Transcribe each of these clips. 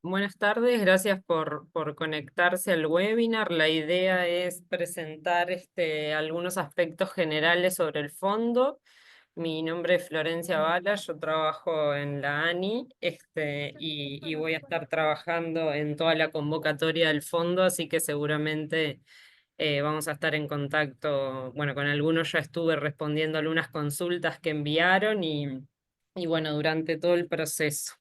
Buenas tardes, gracias por conectarse al webinar. La idea es presentar algunos aspectos generales sobre el fondo. Mi nombre es Florencia Bala, yo trabajo en la ANI y voy a estar trabajando en toda la convocatoria del fondo, así que seguramente vamos a estar en contacto. Bueno, con algunos ya estuve respondiendo algunas consultas que enviaron y bueno, durante todo el proceso.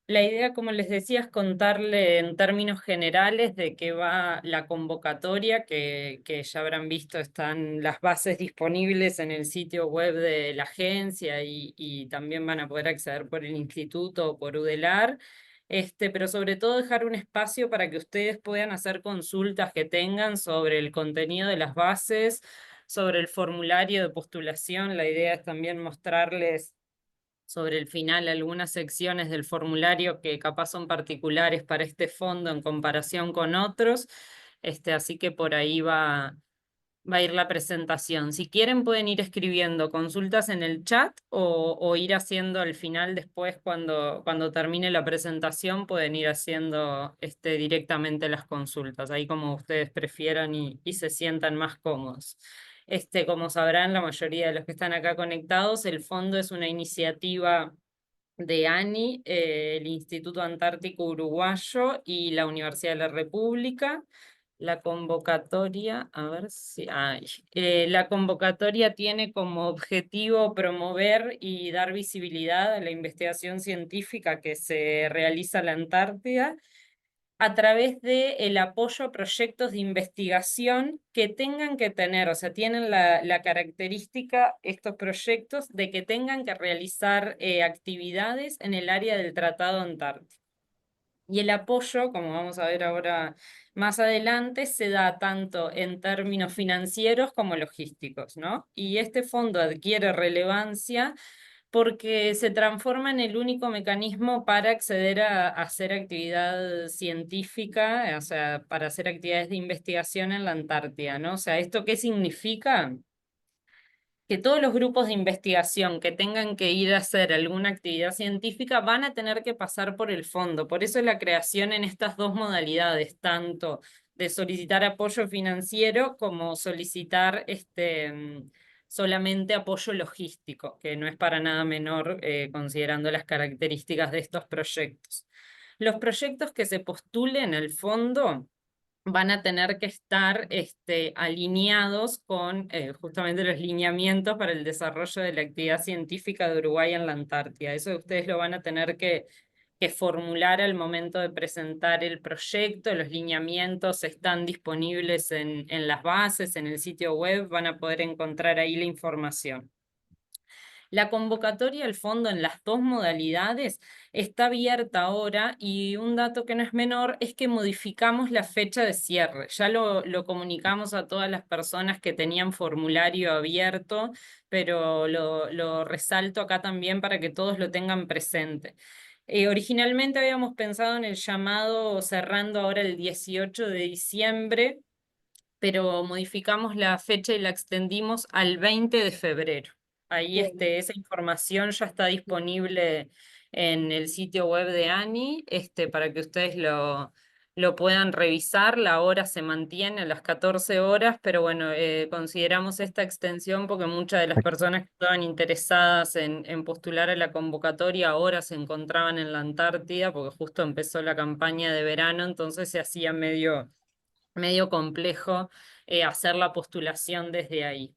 La idea, como les decía, es contarle en términos generales de qué va la convocatoria, que ya habrán visto, están las bases disponibles en el sitio web de la agencia y también van a poder acceder por el instituto o por UDELAR. Pero sobre todo dejar un espacio para que ustedes puedan hacer consultas que tengan sobre el contenido de las bases, sobre el formulario de postulación. La idea es también mostrarles sobre el final algunas secciones del formulario que capaz son particulares para este fondo en comparación con otros, así que por ahí va a ir la presentación. Si quieren pueden ir escribiendo consultas en el chat o ir haciendo al final después cuando termine la presentación pueden ir haciendo directamente las consultas, ahí como ustedes prefieran y se sientan más cómodos. Como sabrán la mayoría de los que están acá conectados, el fondo es una iniciativa de ANI, el Instituto Antártico Uruguayo y la Universidad de la República. La convocatoria, a ver si hay. La convocatoria tiene como objetivo promover y dar visibilidad a la investigación científica que se realiza en la Antártida a través de el apoyo a proyectos de investigación que tengan que tener, o sea, tienen la característica, estos proyectos, de que tengan que realizar actividades en el área del Tratado Antártico. Y el apoyo, como vamos a ver ahora más adelante, se da tanto en términos financieros como logísticos, ¿no? Y este fondo adquiere relevancia porque se transforma en el único mecanismo para acceder a hacer actividad científica, o sea, para hacer actividades de investigación en la Antártida, ¿no? O sea, ¿esto qué significa? Que todos los grupos de investigación que tengan que ir a hacer alguna actividad científica van a tener que pasar por el fondo. Por eso la creación en estas dos modalidades, tanto de solicitar apoyo financiero como solicitar solamente apoyo logístico, que no es para nada menor considerando las características de estos proyectos. Los proyectos que se postulen al fondo van a tener que estar alineados con justamente los lineamientos para el desarrollo de la actividad científica de Uruguay en la Antártida. Eso ustedes lo van a tener que formular al momento de presentar el proyecto. Los lineamientos están disponibles en las bases, en el sitio web, van a poder encontrar ahí la información. La convocatoria al fondo en las dos modalidades está abierta ahora y un dato que no es menor es que modificamos la fecha de cierre. Ya lo comunicamos a todas las personas que tenían formulario abierto, pero lo resalto acá también para que todos lo tengan presente. Originalmente habíamos pensado en el llamado cerrando ahora el 18 de diciembre, pero modificamos la fecha y la extendimos al 20 de febrero. Ahí Bien. esa información ya está disponible en el sitio web de ANI, para que ustedes lo puedan revisar. La hora se mantiene a las 14 horas, pero bueno, consideramos esta extensión porque muchas de las personas que estaban interesadas en postular a la convocatoria ahora se encontraban en la Antártida, porque justo empezó la campaña de verano, entonces se hacía medio complejo hacer la postulación desde ahí.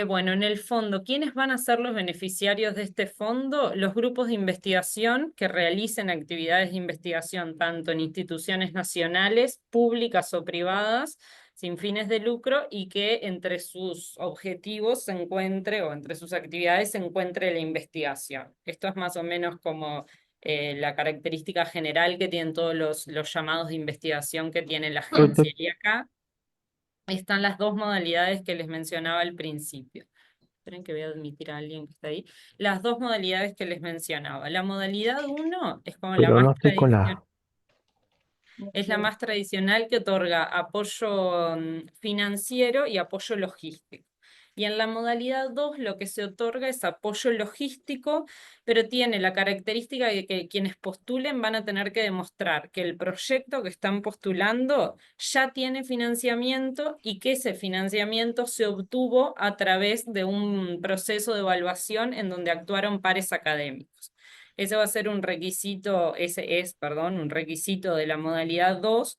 Bueno, en el fondo, ¿quiénes van a ser los beneficiarios de este fondo? Los grupos de investigación que realicen actividades de investigación tanto en instituciones nacionales, públicas o privadas, sin fines de lucro, y que entre sus objetivos se encuentre, o entre sus actividades se encuentre la investigación. Esto es más o menos como la característica general que tienen todos los llamados de investigación que tiene la agencia. Y acá están las dos modalidades que les mencionaba al principio. Esperen que voy a admitir a alguien que está ahí. Las dos modalidades que les mencionaba. La modalidad uno es como la Pero no más estoy con tradicional. la... Es la más tradicional que otorga apoyo financiero y apoyo logístico. Y en la modalidad 2 lo que se otorga es apoyo logístico, pero tiene la característica de que quienes postulen van a tener que demostrar que el proyecto que están postulando ya tiene financiamiento y que ese financiamiento se obtuvo a través de un proceso de evaluación en donde actuaron pares académicos. Ese va a ser un requisito, ese es, perdón, un requisito de la modalidad 2.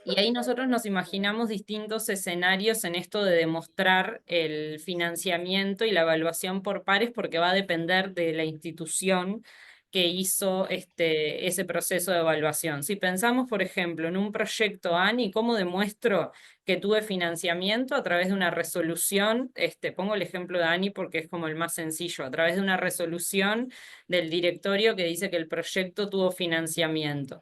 Y ahí nosotros nos imaginamos distintos escenarios en esto de demostrar el financiamiento y la evaluación por pares, porque va a depender de la institución que hizo ese proceso de evaluación. Si pensamos, por ejemplo, en un proyecto ANI, ¿cómo demuestro que tuve financiamiento? A través de una resolución, pongo el ejemplo de ANI porque es como el más sencillo, a través de una resolución del directorio que dice que el proyecto tuvo financiamiento.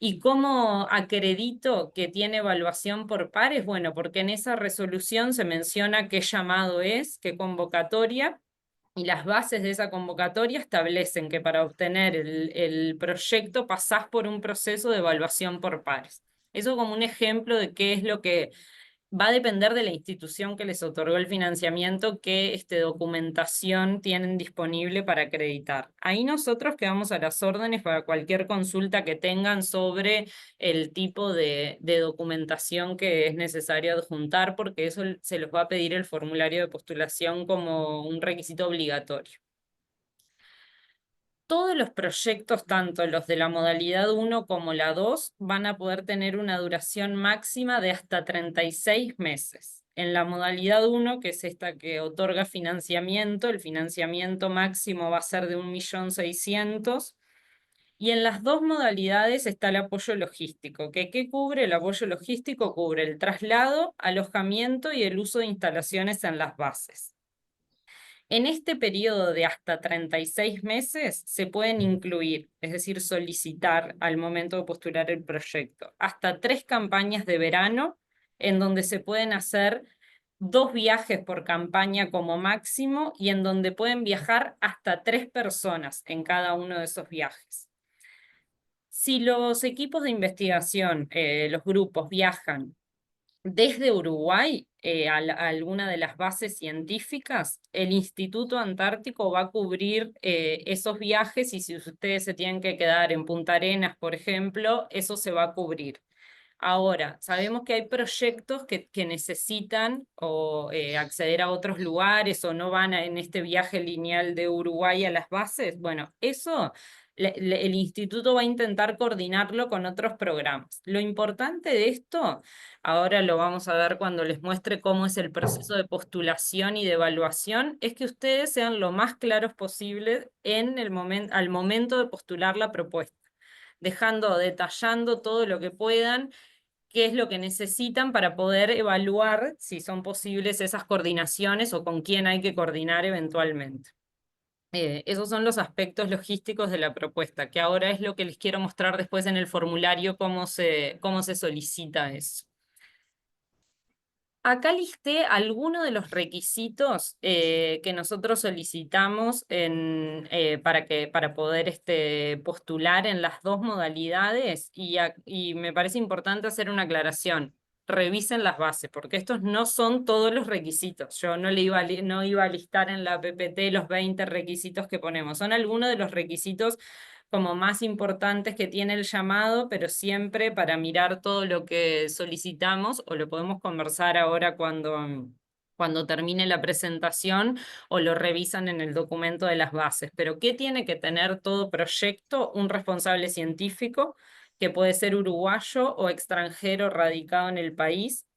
¿Y cómo acredito que tiene evaluación por pares? Bueno, porque en esa resolución se menciona qué llamado es, qué convocatoria, y las bases de esa convocatoria establecen que para obtener el proyecto pasás por un proceso de evaluación por pares. Eso como un ejemplo de qué es lo que va a depender de la institución que les otorgó el financiamiento, qué documentación tienen disponible para acreditar. Ahí nosotros quedamos a las órdenes para cualquier consulta que tengan sobre el tipo de documentación que es necesario adjuntar, porque eso se los va a pedir el formulario de postulación como un requisito obligatorio. Todos los proyectos, tanto los de la modalidad 1 como la 2, van a poder tener una duración máxima de hasta 36 meses. En la modalidad 1, que es esta que otorga financiamiento, el financiamiento máximo va a ser de 1.600.000. Y en las dos modalidades está el apoyo logístico. ¿Qué cubre el apoyo logístico? Cubre el traslado, alojamiento y el uso de instalaciones en las bases. En este periodo de hasta 36 meses se pueden incluir, es decir, solicitar al momento de postular el proyecto, hasta 3 campañas de verano en donde se pueden hacer 2 viajes por campaña como máximo y en donde pueden viajar hasta 3 personas en cada uno de esos viajes. Si los equipos de investigación, los grupos viajan desde Uruguay a alguna de las bases científicas, el Instituto Antártico va a cubrir esos viajes, y si ustedes se tienen que quedar en Punta Arenas, por ejemplo, eso se va a cubrir. Ahora, sabemos que hay proyectos que necesitan acceder a otros lugares o no van en este viaje lineal de Uruguay a las bases. Bueno, eso el instituto va a intentar coordinarlo con otros programas. Lo importante de esto, ahora lo vamos a ver cuando les muestre cómo es el proceso de postulación y de evaluación, es que ustedes sean lo más claros posible al momento de postular la propuesta, detallando todo lo que puedan, qué es lo que necesitan para poder evaluar si son posibles esas coordinaciones o con quién hay que coordinar eventualmente. Esos son los aspectos logísticos de la propuesta, que ahora es lo que les quiero mostrar después en el formulario, cómo se solicita eso. Acá listé algunos de los requisitos que nosotros solicitamos para poder postular en las dos modalidades, y me parece importante hacer una aclaración. Revisen las bases, porque estos no son todos los requisitos. Yo no iba a listar en la PPT los 20 requisitos que ponemos. Son algunos de los requisitos como más importantes que tiene el llamado, pero siempre para mirar todo lo que solicitamos, o lo podemos conversar ahora cuando termine la presentación, o lo revisan en el documento de las bases. Pero ¿qué tiene que tener todo proyecto? Un responsable científico, que puede ser uruguayo o extranjero radicado en el país.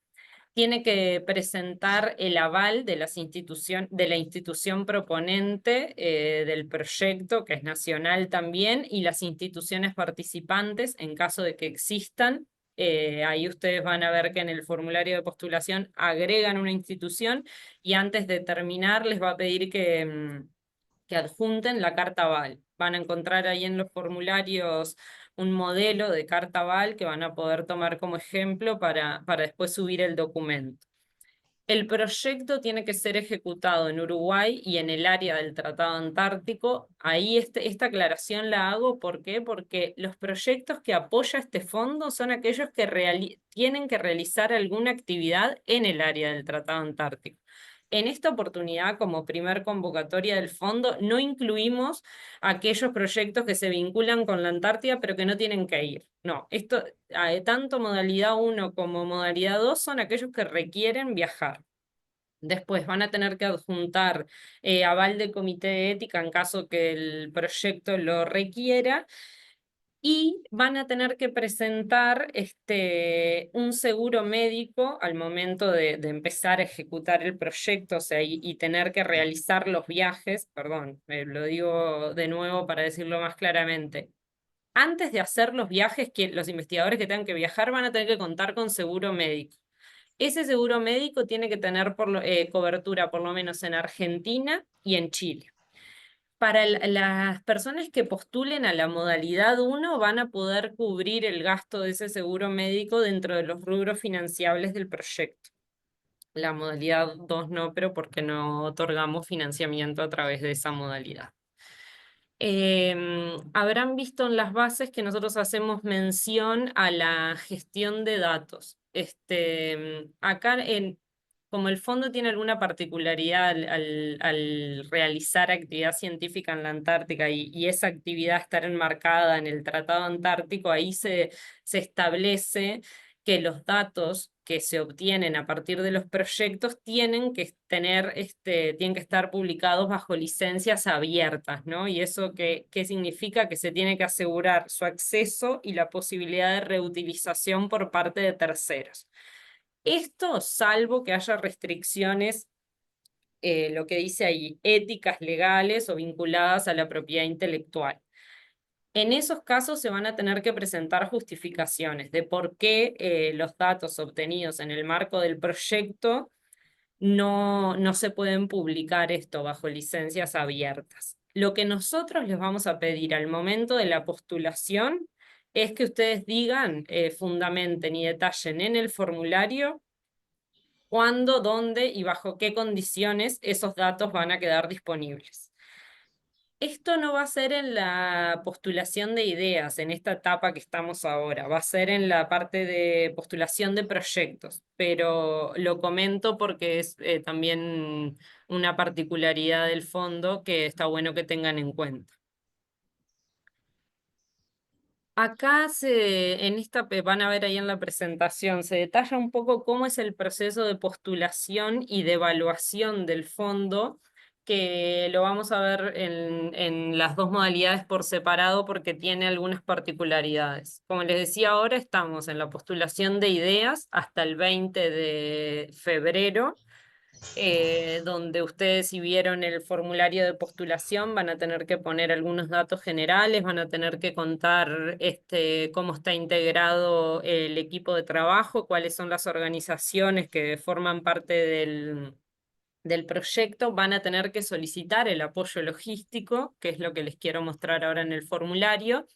Tiene que presentar el aval de de la institución proponente del proyecto, que es nacional también, y las instituciones participantes, en caso de que existan. Ahí ustedes van a ver que en el formulario de postulación agregan una institución, y antes de terminar les va a pedir que adjunten la carta aval. Van a encontrar ahí en los formularios un modelo de carta aval que van a poder tomar como ejemplo para después subir el documento. El proyecto tiene que ser ejecutado en Uruguay y en el área del Tratado Antártico. Ahí esta aclaración la hago, ¿por qué? Porque los proyectos que apoya este fondo son aquellos que tienen que realizar alguna actividad en el área del Tratado Antártico. En esta oportunidad, como primer convocatoria del fondo, no incluimos aquellos proyectos que se vinculan con la Antártida, pero que no tienen que ir. No, esto, tanto modalidad 1 como modalidad 2 son aquellos que requieren viajar. Después van a tener que adjuntar aval del comité de ética en caso que el proyecto lo requiera y van a tener que presentar un seguro médico al momento de empezar a ejecutar el proyecto, o sea, y tener que realizar los viajes, perdón, lo digo de nuevo para decirlo más claramente. Antes de hacer los viajes, que los investigadores que tengan que viajar van a tener que contar con seguro médico. Ese seguro médico tiene que tener cobertura por lo menos en Argentina y en Chile. Para las personas que postulen a la modalidad 1 van a poder cubrir el gasto de ese seguro médico dentro de los rubros financiables del proyecto. La modalidad 2 no, pero porque no otorgamos financiamiento a través de esa modalidad. Habrán visto en las bases que nosotros hacemos mención a la gestión de datos. Acá, como el fondo tiene alguna particularidad al realizar actividad científica en la Antártica y esa actividad estar enmarcada en el Tratado Antártico, ahí se establece que los datos que se obtienen a partir de los proyectos tienen que tienen que estar publicados bajo licencias abiertas, ¿no? ¿Y eso qué significa? Que se tiene que asegurar su acceso y la posibilidad de reutilización por parte de terceros. Esto, salvo que haya restricciones, lo que dice ahí, éticas legales o vinculadas a la propiedad intelectual. En esos casos se van a tener que presentar justificaciones de por qué los datos obtenidos en el marco del proyecto no se pueden publicar esto bajo licencias abiertas. Lo que nosotros les vamos a pedir al momento de la postulación es que ustedes digan, fundamenten y detallen en el formulario cuándo, dónde y bajo qué condiciones esos datos van a quedar disponibles. Esto no va a ser en la postulación de ideas, en esta etapa que estamos ahora, va a ser en la parte de postulación de proyectos, pero lo comento porque es también una particularidad del fondo que está bueno que tengan en cuenta. Acá van a ver ahí en la presentación, se detalla un poco cómo es el proceso de postulación y de evaluación del fondo, que lo vamos a ver en las dos modalidades por separado porque tiene algunas particularidades. Como les decía ahora, estamos en la postulación de ideas hasta el 20 de febrero. Donde ustedes, si vieron el formulario de postulación, van a tener que poner algunos datos generales, van a tener que contar cómo está integrado el equipo de trabajo, cuáles son las organizaciones que forman parte del proyecto, van a tener que solicitar el apoyo logístico, que es lo que les quiero mostrar ahora en el formulario,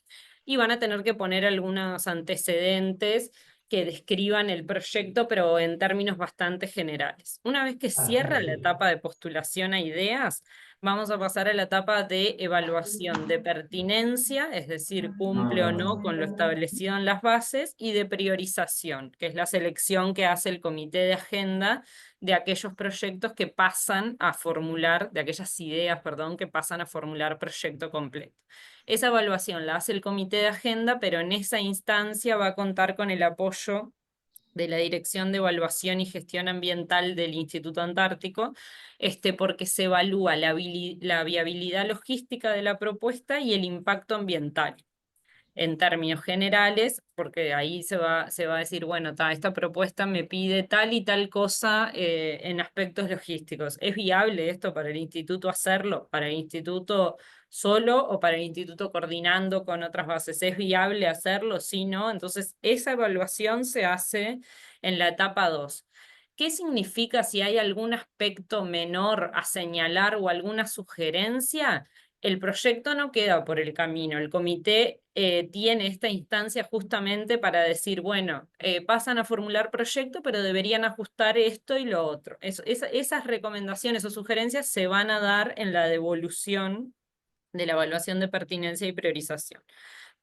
y van a tener que poner algunos antecedentes que describan el proyecto, pero en términos bastante generales. Una vez que cierra la etapa de postulación a ideas, vamos a pasar a la etapa de evaluación de pertinencia, es decir, cumple o no con lo establecido en las bases, y de priorización, que es la selección que hace el comité de agenda de aquellos proyectos que pasan a formular, de aquellas ideas, perdón, que pasan a formular proyecto completo. Esa evaluación la hace el comité de agenda, pero en esa instancia va a contar con el apoyo de la Dirección de Evaluación y Gestión Ambiental del Instituto Antártico, porque se evalúa la viabilidad logística de la propuesta y el impacto ambiental en términos generales, porque ahí se va a decir, bueno, esta propuesta me pide tal y tal cosa en aspectos logísticos. ¿Es viable esto para el instituto hacerlo? ¿Para el instituto solo o para el instituto coordinando con otras bases? ¿Es viable hacerlo? Sí, ¿no? Entonces, esa evaluación se hace en la etapa 2. ¿Qué significa si hay algún aspecto menor a señalar o alguna sugerencia? El proyecto no queda por el camino. El comité tiene esta instancia justamente para decir, bueno, pasan a formular proyecto, pero deberían ajustar esto y lo otro. Esas recomendaciones o sugerencias se van a dar en la devolución de la evaluación de pertinencia y priorización.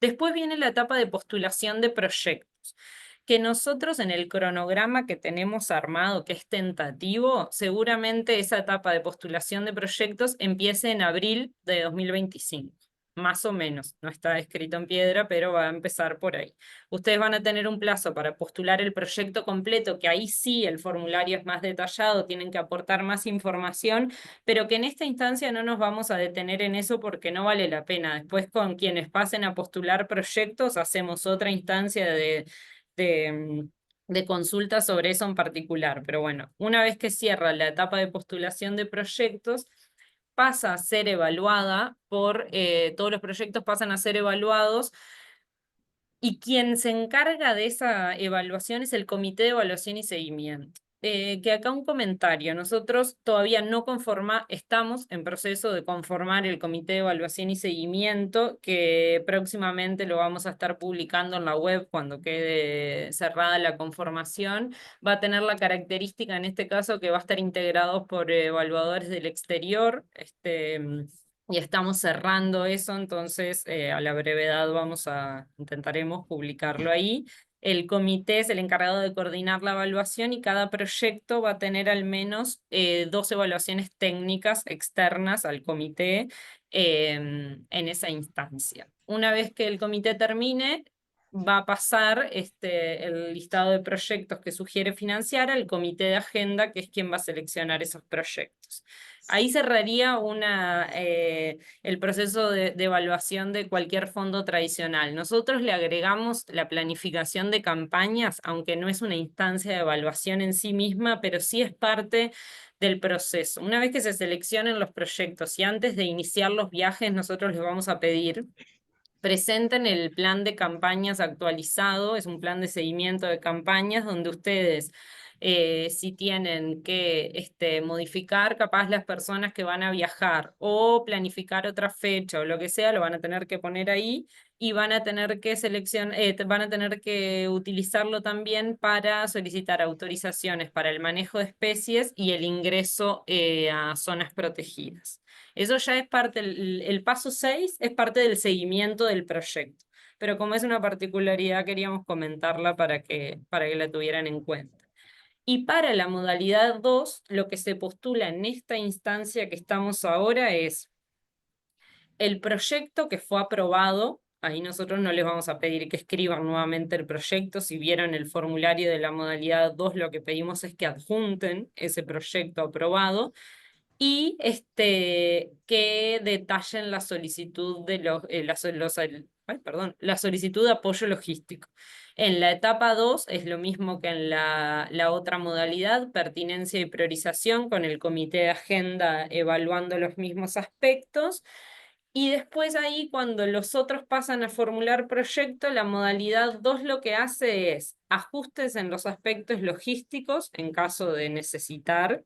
Después viene la etapa de postulación de proyectos, que nosotros en el cronograma que tenemos armado, que es tentativo, seguramente esa etapa de postulación de proyectos empiece en abril de 2025. Más o menos, no está escrito en piedra, pero va a empezar por ahí. Ustedes van a tener un plazo para postular el proyecto completo, que ahí sí el formulario es más detallado, tienen que aportar más información, pero que en esta instancia no nos vamos a detener en eso porque no vale la pena. Después con quienes pasen a postular proyectos hacemos otra instancia de, de consulta sobre eso en particular. Pero bueno, una vez que cierra la etapa de postulación de proyectos, pasa a ser evaluada todos los proyectos pasan a ser evaluados y quien se encarga de esa evaluación es el Comité de Evaluación y Seguimiento. Que acá un comentario, nosotros todavía no estamos en proceso de conformar el Comité de Evaluación y Seguimiento, que próximamente lo vamos a estar publicando en la web cuando quede cerrada la conformación. Va a tener la característica en este caso que va a estar integrado por evaluadores del exterior, y estamos cerrando eso, entonces a la brevedad intentaremos publicarlo ahí. El comité es el encargado de coordinar la evaluación y cada proyecto va a tener al menos 2 evaluaciones técnicas externas al comité en esa instancia. Una vez que el comité termine, va a pasar el listado de proyectos que sugiere financiar al comité de agenda, que es quien va a seleccionar esos proyectos. Ahí cerraría el proceso de evaluación de cualquier fondo tradicional. Nosotros le agregamos la planificación de campañas, aunque no es una instancia de evaluación en sí misma, pero sí es parte del proceso. Una vez que se seleccionen los proyectos y antes de iniciar los viajes, nosotros les vamos a pedir presenten el plan de campañas actualizado, es un plan de seguimiento de campañas donde ustedes, si tienen que modificar capaz las personas que van a viajar o planificar otra fecha o lo que sea, lo van a tener que poner ahí y van a tener que van a tener que utilizarlo también para solicitar autorizaciones para el manejo de especies y el ingreso a zonas protegidas. Eso ya es parte, el paso 6 es parte del seguimiento del proyecto, pero como es una particularidad queríamos comentarla para que la tuvieran en cuenta. Y para la modalidad 2, lo que se postula en esta instancia que estamos ahora es el proyecto que fue aprobado. Ahí nosotros no les vamos a pedir que escriban nuevamente el proyecto. Si vieron el formulario de la modalidad 2, lo que pedimos es que adjunten ese proyecto aprobado y que detallen la solicitud de la solicitud de apoyo logístico. En la etapa 2 es lo mismo que en la otra modalidad, pertinencia y priorización, con el comité de agenda evaluando los mismos aspectos. Y después ahí, cuando los otros pasan a formular proyecto, la modalidad 2 lo que hace es ajustes en los aspectos logísticos en caso de necesitar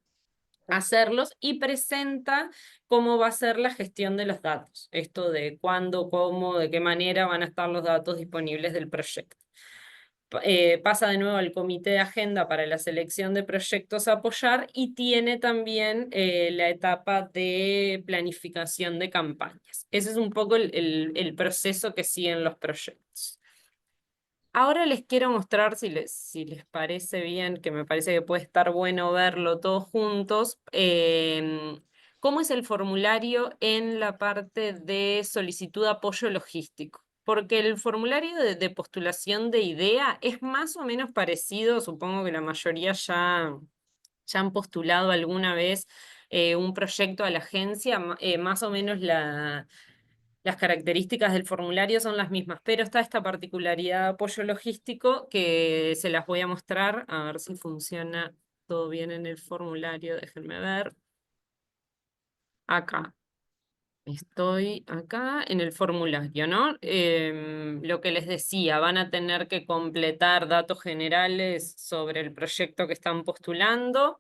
hacerlos y presenta cómo va a ser la gestión de los datos. Esto de cuándo, cómo, de qué manera van a estar los datos disponibles del proyecto. Pasa de nuevo al comité de agenda para la selección de proyectos a apoyar y tiene también la etapa de planificación de campañas. Ese es un poco el proceso que siguen los proyectos. Ahora les quiero mostrar, si les parece bien, que me parece que puede estar bueno verlo todos juntos, cómo es el formulario en la parte de solicitud de apoyo logístico. Porque el formulario de postulación de idea es más o menos parecido, supongo que la mayoría ya han postulado alguna vez un proyecto a la agencia, más o menos las características del formulario son las mismas, pero está esta particularidad de apoyo logístico que se las voy a mostrar, a ver si funciona todo bien en el formulario, déjenme ver. Acá. Estoy acá en el formulario, ¿no? Lo que les decía, van a tener que completar datos generales sobre el proyecto que están postulando,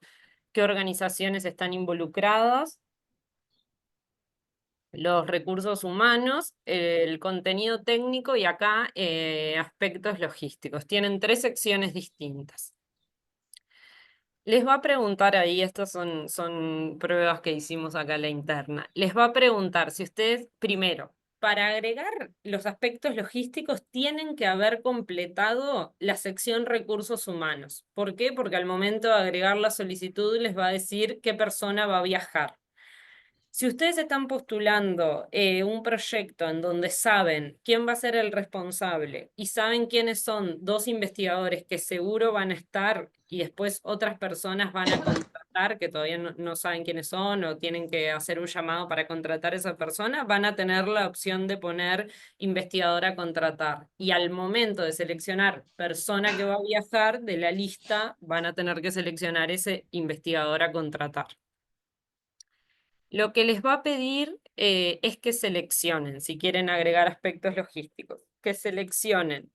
qué organizaciones están involucradas, los recursos humanos, el contenido técnico y acá aspectos logísticos. Tienen 3 secciones distintas. Les va a preguntar ahí, estas son pruebas que hicimos acá en la interna. Les va a preguntar si ustedes, primero, para agregar los aspectos logísticos tienen que haber completado la sección recursos humanos. ¿Por qué? Porque al momento de agregar la solicitud les va a decir qué persona va a viajar. Si ustedes están postulando un proyecto en donde saben quién va a ser el responsable y saben quiénes son dos investigadores que seguro van a estar y después otras personas van a contratar que todavía no saben quiénes son o tienen que hacer un llamado para contratar a esa persona, van a tener la opción de poner investigador a contratar. Y al momento de seleccionar persona que va a viajar de la lista, van a tener que seleccionar ese investigador a contratar. Lo que les va a pedir es que seleccionen, si quieren agregar aspectos logísticos, que seleccionen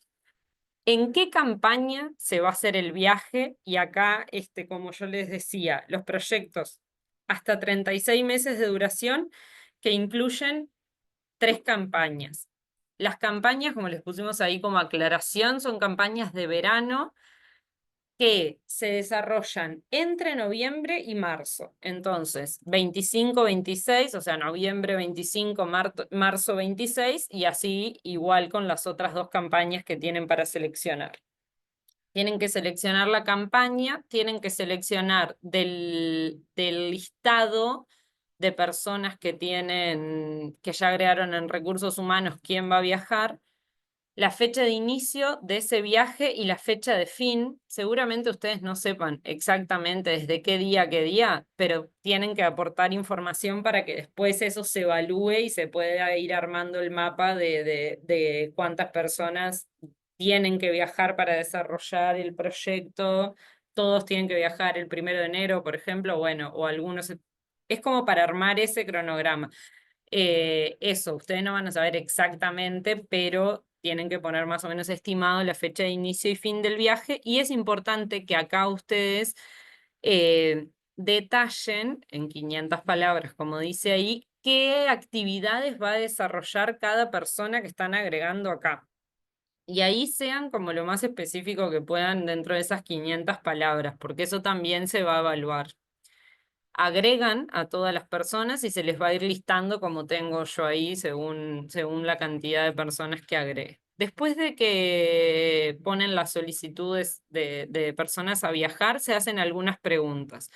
en qué campaña se va a hacer el viaje y acá, como yo les decía, los proyectos hasta 36 meses de duración que incluyen 3 campañas. Las campañas, como les pusimos ahí como aclaración, son campañas de verano que se desarrollan entre noviembre y marzo. Entonces, 25-26, o sea, noviembre 25, marzo 26, y así igual con las otras 2 campañas que tienen para seleccionar. Tienen que seleccionar la campaña, tienen que seleccionar del listado de personas que que ya agregaron en recursos humanos quién va a viajar, la fecha de inicio de ese viaje y la fecha de fin. Seguramente ustedes no sepan exactamente desde qué día, pero tienen que aportar información para que después eso se evalúe y se pueda ir armando el mapa de cuántas personas tienen que viajar para desarrollar el proyecto. Todos tienen que viajar el 1 de enero, por ejemplo, bueno, o algunos. Es como para armar ese cronograma. Eso, ustedes no van a saber exactamente, pero tienen que poner más o menos estimado la fecha de inicio y fin del viaje. Y es importante que acá ustedes detallen en 500 palabras, como dice ahí, qué actividades va a desarrollar cada persona que están agregando acá. Y ahí sean como lo más específico que puedan dentro de esas 500 palabras, porque eso también se va a evaluar. Agregan a todas las personas y se les va a ir listando como tengo yo ahí según la cantidad de personas que agregue. Después de que ponen las solicitudes de personas a viajar, se hacen algunas preguntas.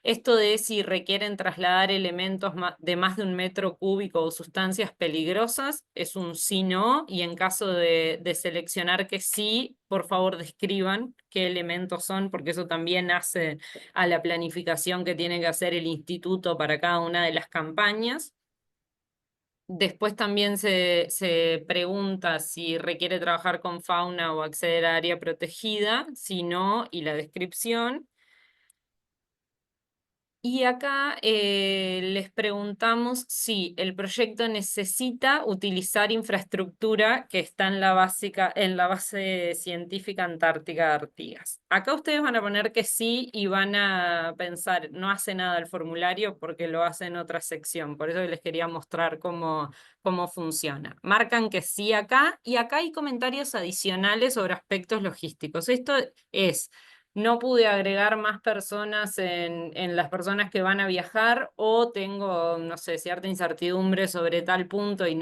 Esto de si requieren trasladar elementos de más de 1 metro cúbico o sustancias peligrosas es un sí, no, y en caso de seleccionar que sí, por favor describan qué elementos son, porque eso también hace a la planificación que tiene que hacer el instituto para cada una de las campañas. Después también se pregunta si requiere trabajar con fauna o acceder a área protegida, si no, y la descripción. Y acá les preguntamos si el proyecto necesita utilizar infraestructura que está en la base científica antártica de Artigas. Acá ustedes van a poner que sí y van a pensar, no hace nada el formulario porque lo hace en otra sección. Por eso les quería mostrar cómo funciona. Marcan que sí acá y acá hay comentarios adicionales sobre aspectos logísticos. Esto es: no pude agregar más personas en las personas que van a viajar o tengo, no sé, cierta incertidumbre sobre tal punto y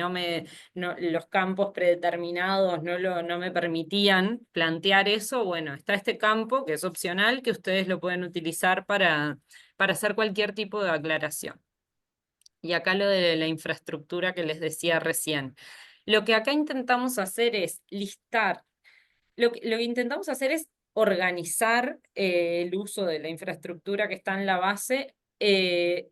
los campos predeterminados no me permitían plantear eso. Bueno, está este campo que es opcional que ustedes lo pueden utilizar para hacer cualquier tipo de aclaración. Y acá lo de la infraestructura que les decía recién. Lo que acá intentamos hacer es listar lo que intentamos hacer es organizar el uso de la infraestructura que está en la base,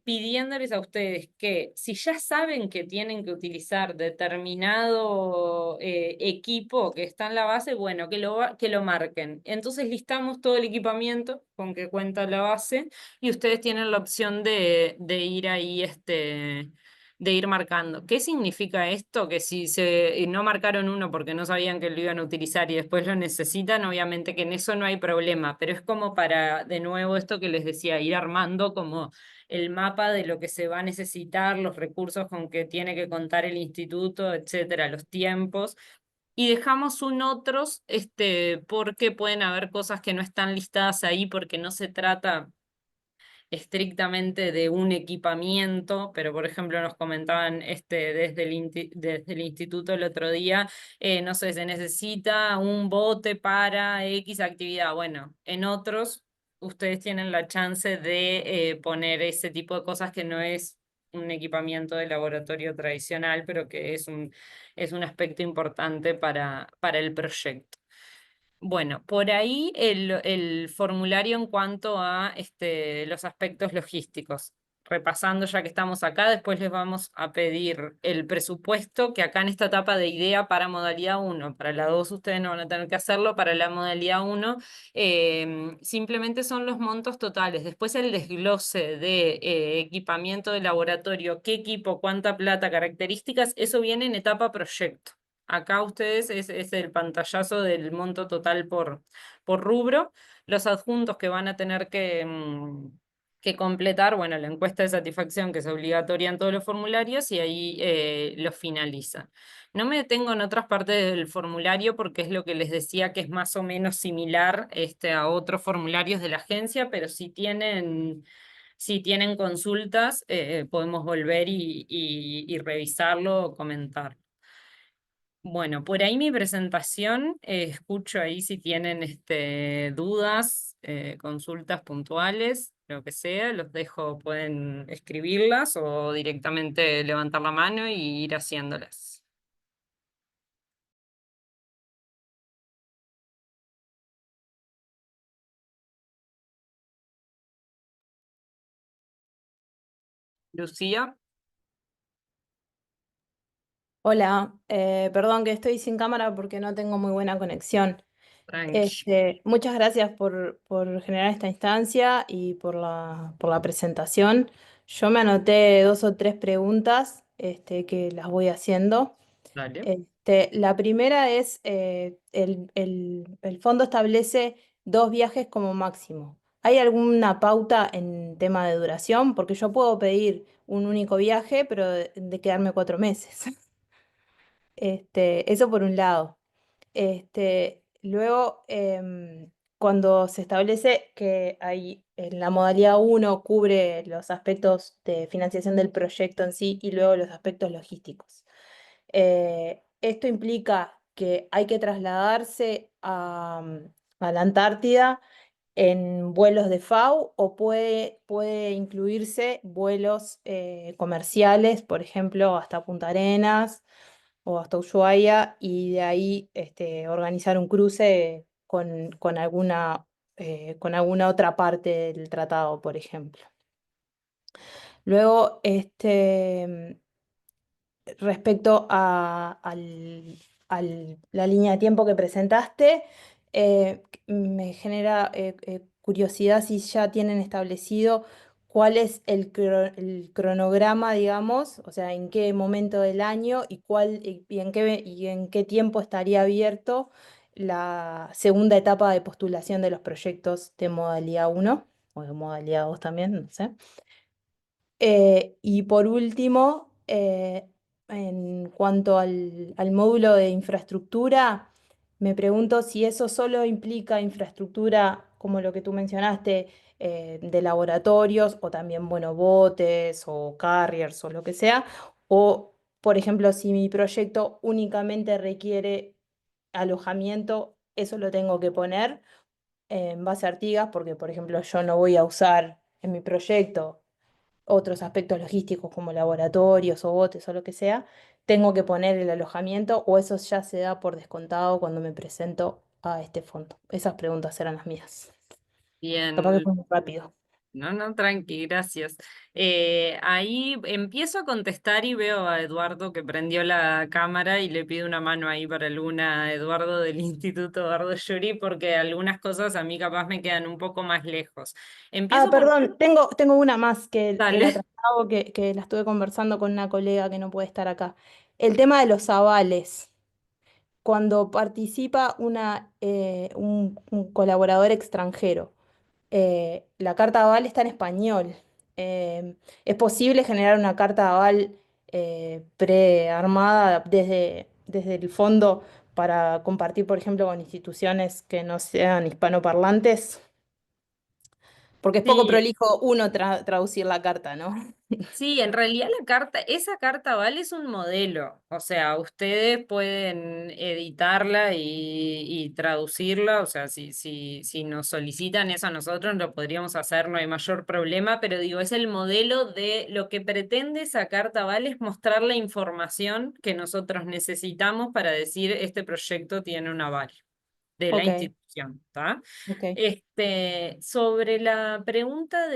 pidiéndoles a ustedes que si ya saben que tienen que utilizar determinado equipo que está en la base, bueno, que lo marquen. Entonces listamos todo el equipamiento con que cuenta la base y ustedes tienen la opción de ir ahí, de ir marcando. ¿Qué significa esto? Que si no marcaron uno porque no sabían que lo iban a utilizar y después lo necesitan, obviamente que en eso no hay problema, pero es como para, de nuevo, esto que les decía, ir armando como el mapa de lo que se va a necesitar, los recursos con que tiene que contar el instituto, etcétera, los tiempos. Y dejamos un otros, porque pueden haber cosas que no están listadas ahí porque no se trata estrictamente de un equipamiento, pero por ejemplo nos comentaban desde el instituto el otro día, no sé, se necesita un bote para X actividad. Bueno, en otros ustedes tienen la chance de poner ese tipo de cosas que no es un equipamiento de laboratorio tradicional, pero que es un aspecto importante para el proyecto. Bueno, por ahí el formulario en cuanto a los aspectos logísticos. Repasando ya que estamos acá, después les vamos a pedir el presupuesto, que acá en esta etapa de idea para modalidad uno, para la 2 ustedes no van a tener que hacerlo, para la modalidad uno simplemente son los montos totales. Después el desglose de equipamiento de laboratorio, qué equipo, cuánta plata, características, eso viene en etapa proyecto. Acá ustedes es el pantallazo del monto total por rubro. Los adjuntos que van a tener que completar, bueno, la encuesta de satisfacción que es obligatoria en todos los formularios y ahí lo finaliza. No me detengo en otras partes del formulario porque es lo que les decía que es más o menos similar a otros formularios de la agencia, pero si tienen consultas, podemos volver y revisarlo o comentar. Bueno, por ahí mi presentación, escucho ahí si tienen dudas, consultas puntuales, lo que sea, los dejo, pueden escribirlas o directamente levantar la mano y ir haciéndolas. Lucía, Hola, perdón que estoy sin cámara porque no tengo muy buena conexión. tranqui, Muchas gracias por generar esta instancia y por la presentación. Yo me anoté dos o tres preguntas, que las voy haciendo. dale. La primera es, el fondo establece dos viajes como máximo. ¿Hay alguna pauta en tema de duración? Porque yo puedo pedir un único viaje, pero de quedarme 4 meses. Eso por un lado. Luego, cuando se establece que hay, en la modalidad uno cubre los aspectos de financiación del proyecto en sí y luego los aspectos logísticos. Esto implica que hay que trasladarse a la Antártida en vuelos de FAO o puede incluirse vuelos comerciales, por ejemplo, hasta Punta Arenas o hasta Ushuaia y de ahí organizar un cruce con alguna otra parte del tratado, por ejemplo. Luego, respecto la línea de tiempo que presentaste, me genera curiosidad si ya tienen establecido cuál es el cronograma, digamos, o sea, en qué momento del año y en qué tiempo estaría abierto la segunda etapa de postulación de los proyectos de modalidad uno o de modalidad 2 también, no sé. Y por último, en cuanto al módulo de infraestructura, me pregunto si eso solo implica infraestructura como lo que tú mencionaste, de laboratorios o también, bueno, botes o carriers o lo que sea, o, por ejemplo, si mi proyecto únicamente requiere alojamiento, eso lo tengo que poner en base a Artigas, porque, por ejemplo, yo no voy a usar en mi proyecto otros aspectos logísticos como laboratorios o botes o lo que sea, tengo que poner el alojamiento o eso ya se da por descontado cuando me presento a este fondo. Esas preguntas eran las mías. Capaz que Bien, fue muy rápido. no, no, tranqui, gracias. Ahí empiezo a contestar y veo a Eduardo que prendió la cámara y le pido una mano ahí para Luna a Eduardo del Instituto Eduardo Yuri porque algunas cosas a mí capaz me quedan un poco más lejos. Ah, Empiezo por... perdón, tengo una más que la Dale. traslado, que la estuve conversando con una colega que no puede estar acá. El tema de los avales. Cuando participa un colaborador extranjero. La carta de aval está en español. ¿Es posible generar una carta de aval prearmada desde el fondo para compartir, por ejemplo, con instituciones que no sean hispanoparlantes? Porque es poco Sí, prolijo uno traducir la carta, ¿no? sí, en realidad esa carta vale es un modelo, o sea, ustedes pueden editarla y traducirla, o sea, si nos solicitan eso a nosotros lo podríamos hacer, no hay mayor problema, pero digo, es el modelo de lo que pretende esa carta vale es mostrar la información que nosotros necesitamos para decir este proyecto tiene un aval de la Ok, institución, ¿está? ok. Sobre la pregunta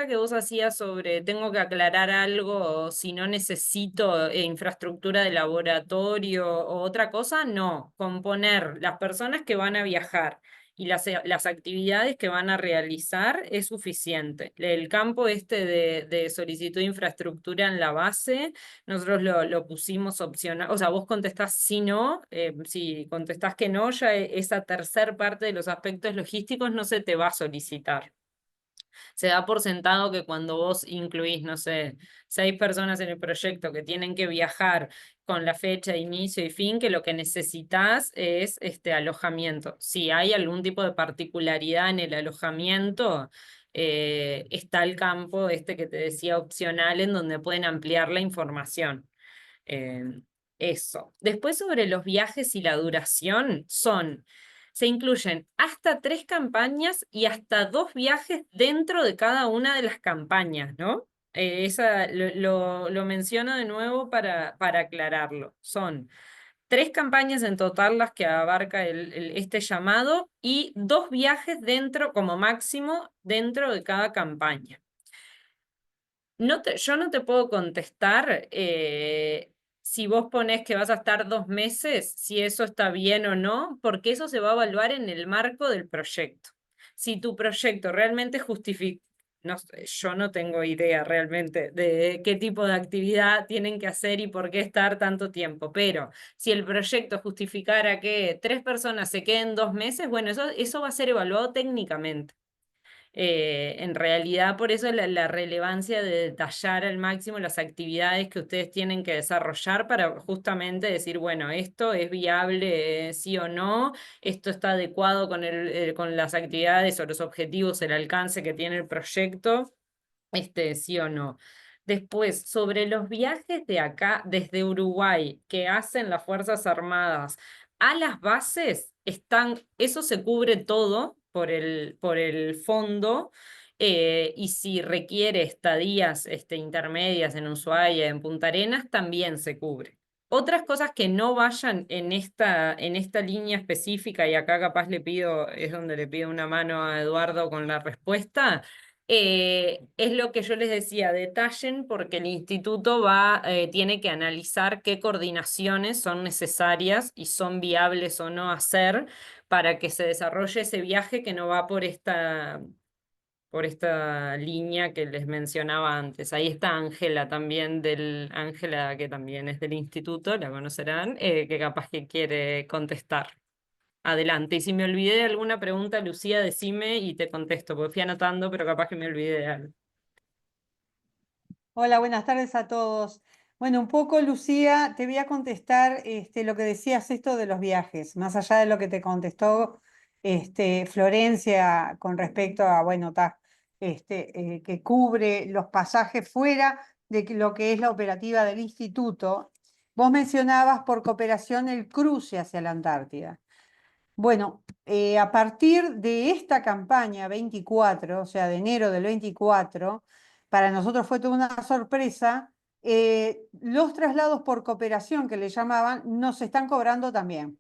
que vos hacías sobre tengo que aclarar algo o si no necesito infraestructura de laboratorio o otra cosa, no. Componer las personas que van a viajar y las actividades que van a realizar es suficiente. El campo de solicitud de infraestructura en la base nosotros lo pusimos opcional, o sea, vos contestás si no, si contestás que no, ya esa tercer parte de los aspectos logísticos no se te va a solicitar. Se da por sentado que cuando vos incluís, no sé, 6 personas en el proyecto que tienen que viajar con la fecha de inicio y fin, que lo que necesitas es este alojamiento. Si hay algún tipo de particularidad en el alojamiento, está el campo este que te decía opcional en donde pueden ampliar la información. Eh, Eso. Después sobre los viajes y la duración, se incluyen hasta 3 campañas y hasta 2 viajes dentro de cada una de las campañas, ¿no? Lo menciono de nuevo para aclararlo. Son 3 campañas en total las que abarca este llamado y 2 viajes dentro, como máximo, dentro de cada campaña. Yo no te puedo contestar si vos ponés que vas a estar 2 meses, si eso está bien o no, porque eso se va a evaluar en el marco del proyecto. Si tu proyecto realmente justifica, no sé, yo no tengo idea realmente de qué tipo de actividad tienen que hacer y por qué estar tanto tiempo, pero si el proyecto justificara que 3 personas se queden 2 meses, bueno, eso va a ser evaluado técnicamente. En realidad, por eso la relevancia de detallar al máximo las actividades que ustedes tienen que desarrollar para justamente decir, bueno, esto es viable, sí o no, esto está adecuado con las actividades o los objetivos, el alcance que tiene el proyecto, sí o no. Después, sobre los viajes de acá, desde Uruguay, que hacen las Fuerzas Armadas a las bases, eso se cubre todo por el fondo, y si requiere estadías intermedias en Ushuaia, en Punta Arenas, también se cubre. Otras cosas que no vayan en esta línea específica, y acá capaz es donde le pido una mano a Eduardo con la respuesta, es lo que yo les decía, detallen porque el instituto tiene que analizar qué coordinaciones son necesarias y son viables o no hacer para que se desarrolle ese viaje que no va por esta línea que les mencionaba antes. Ahí está Ángela también Ángela, que también es del instituto, la conocerán, que capaz que quiere contestar. Adelante. Y si me olvidé de alguna pregunta, Lucía, decime y te contesto, porque fui anotando, pero capaz que me olvidé de algo. Hola, buenas tardes a todos. Bueno, un poco, Lucía, te voy a contestar lo que decías esto de los viajes, más allá de lo que te contestó Florencia con respecto a, bueno, que cubre los pasajes fuera de lo que es la operativa del instituto. Vos mencionabas por cooperación el cruce hacia la Antártida. Bueno, a partir de esta campaña 24, o sea, de enero del 24, para nosotros fue toda una sorpresa, los traslados por cooperación que le llamaban nos están cobrando también.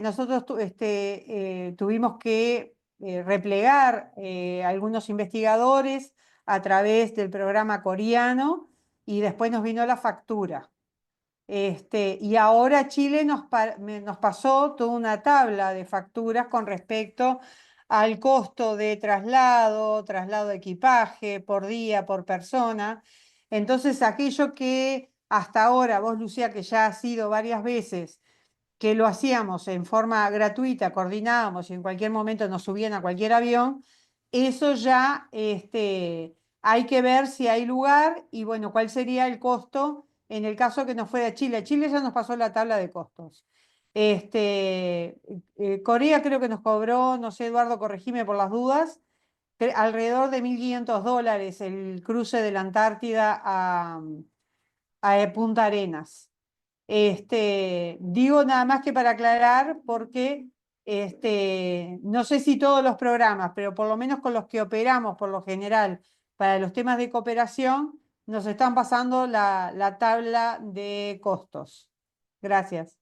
Nosotros tuvimos que replegar algunos investigadores a través del programa coreano y después nos vino la factura. Y ahora Chile nos pasó toda una tabla de facturas con respecto al costo de traslado de equipaje por día, por persona. Entonces, aquello que hasta ahora vos, Lucía, que ya has ido varias veces, que lo hacíamos en forma gratuita, coordinábamos y en cualquier momento nos subían a cualquier avión, eso ya hay que ver si hay lugar y bueno, cuál sería el costo en el caso que nos fuera a Chile. Chile ya nos pasó la tabla de costos. Corea creo que nos cobró, no sé, Eduardo, corregime por las dudas, alrededor de $1.500 el cruce de la Antártida a Punta Arenas. Digo nada más que para aclarar, porque no sé si todos los programas, pero por lo menos con los que operamos por lo general para los temas de cooperación, nos están pasando la tabla de costos. Gracias.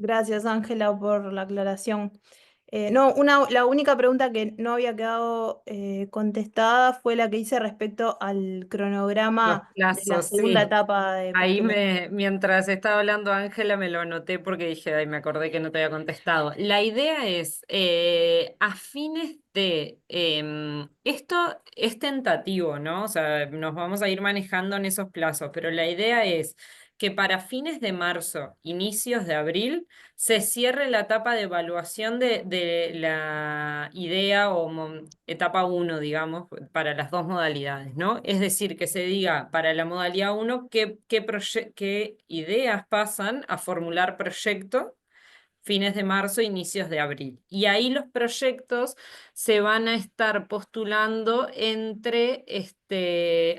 Gracias, Ángela, por la aclaración. No, la única pregunta que no había quedado contestada fue la que hice respecto al Los cronograma de la plazos, segunda sí. etapa de Ahí postulación. mientras estaba hablando Ángela, me lo anoté porque dije, ay, me acordé que no te había contestado. La idea es, a fines de, esto es tentativo, ¿no? O sea, nos vamos a ir manejando en esos plazos, pero la idea es que para fines de marzo, inicios de abril, se cierre la etapa de evaluación de la idea o etapa uno, digamos, para las dos modalidades, ¿no? Es decir, que se diga para la modalidad uno qué ideas pasan a formular proyecto fines de marzo, inicios de abril. Y ahí los proyectos se van a estar postulando entre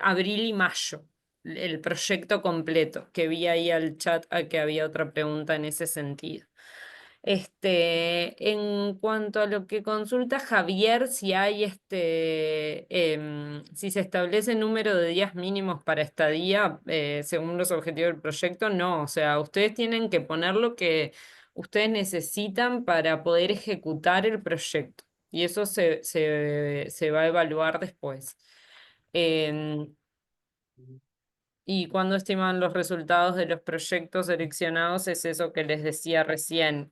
abril y mayo, el proyecto completo, que vi ahí al chat que había otra pregunta en ese sentido. En cuanto a lo que consulta Javier, si hay si se establece número de días mínimos para estadía, según los objetivos del proyecto, no. O sea, ustedes tienen que poner lo que ustedes necesitan para poder ejecutar el proyecto. Y eso se va a evaluar después. Em, y cuando estiman los resultados de los proyectos seleccionados, es eso que les decía recién.